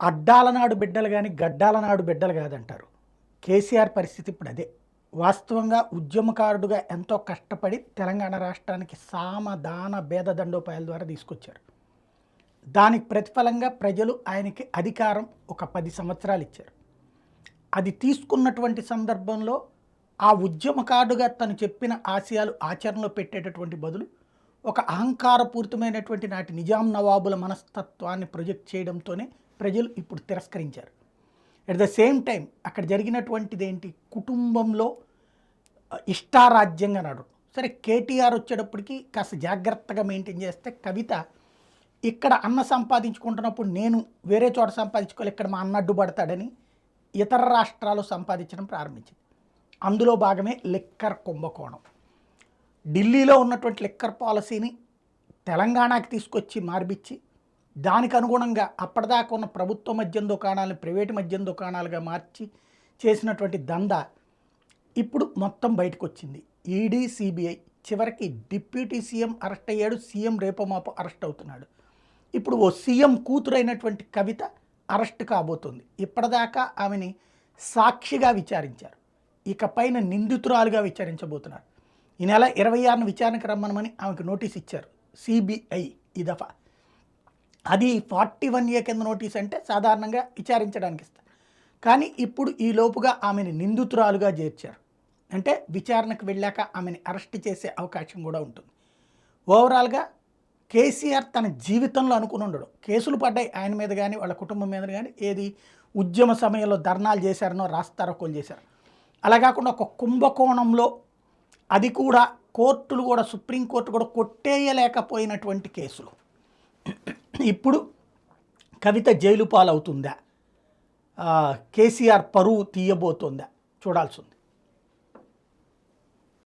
అడ్డాల నాడు బిడ్డలు గాని, గడ్డాల నాడు బిడ్డలు గాదంటారు. కేసీఆర్ పరిస్థితి ఇప్పుడు అదే. వాస్తవంగా ఉద్యమకారుడుగా ఎంతో కష్టపడి తెలంగాణ రాష్ట్రానికి సామ, దాన, భేద దండోపాయాల ద్వారా తీసుకొచ్చారు. దానికి ప్రతిఫలంగా ప్రజలు ఆయనకి అధికారం ఒక 10 సంవత్సరాలు ఇచ్చారు. అది తీసుకున్నటువంటి సందర్భంలో ఆ ఉద్యమకారుడుగా తను చెప్పిన ఆశయాలు ఆచరణలో పెట్టేటటువంటి బదులు ఒక అహంకారపూరితమైనటువంటి నాటి నిజాం నవాబుల మనస్తత్వాన్ని ప్రొజెక్ట్ చేయడంతోనే ప్రజలు ఇప్పుడు తిరస్కరించారు. ఎట్ ద సేమ్ టైం అక్కడ జరిగినటువంటిది ఏంటి, కుటుంబంలో ఇష్టారాజ్యంగా నడవడం. సరే, కేటీఆర్ వచ్చేటప్పటికి కాస్త జాగ్రత్తగా మెయింటైన్ చేస్తే, కవిత ఇక్కడ అన్న సంపాదించుకుంటున్నప్పుడు నేను వేరే చోట సంపాదించుకోవాలి, ఇక్కడ మా అన్న అడ్డుపడతాడని ఇతర రాష్ట్రాలు సంపాదించడం ప్రారంభించింది. అందులో భాగమే లిక్కర్ కుంభకోణం. ఢిల్లీలో ఉన్నటువంటి లిక్కర్ పాలసీని తెలంగాణకి తీసుకొచ్చి మార్పిచ్చి, దానికి అనుగుణంగా అప్పటిదాకా ఉన్న ప్రభుత్వ మద్యం దుకాణాలను ప్రైవేటు మద్యం దుకాణాలుగా మార్చి చేసినటువంటి దందా ఇప్పుడు మొత్తం బయటకు వచ్చింది. ఈడీ, సిబిఐ, చివరికి డిప్యూటీ సీఎం అరెస్ట్ అయ్యాడు. సీఎం రేపో మాపో అరెస్ట్ అవుతున్నాడు. ఇప్పుడు ఓ సీఎం కూతురైనటువంటి కవిత అరెస్ట్ కాబోతుంది. ఇప్పటిదాకా ఆమెని సాక్షిగా విచారించారు, ఇక పైన నిందితురాలుగా విచారించబోతున్నారు. ఈ నెల 26న విచారణకు రమ్మనమని ఆమెకు నోటీస్ ఇచ్చారు సిబిఐ ఈ దఫా. అది 41A కింద నోటీస్ అంటే సాధారణంగా విచారించడానికి ఇస్తారు. కానీ ఇప్పుడు ఈ లోపుగా ఆమెను నిందితురాలుగా చేర్చారు. అంటే విచారణకు వెళ్ళాక ఆమెను అరెస్ట్ చేసే అవకాశం కూడా ఉంటుంది. ఓవరాల్గా కేసీఆర్ తన జీవితంలో అనుకుని ఉండడు. కేసులు పడ్డాయి ఆయన మీద కానీ వాళ్ళ కుటుంబం మీద కానీ, ఏది ఉద్యమ సమయంలో ధర్నాలు చేశారనో రాస్తారోకోలు చేశారు. అలా కాకుండా ఒక కుంభకోణంలో, అది కూడా కోర్టులు కూడా, సుప్రీంకోర్టు కూడా కొట్టేయలేకపోయినటువంటి కేసులు. ఇప్పుడు కవిత జైలు పాలవుతుందా, కేసీఆర్ పరువు తీయబోతుందా చూడాల్సి ఉంది.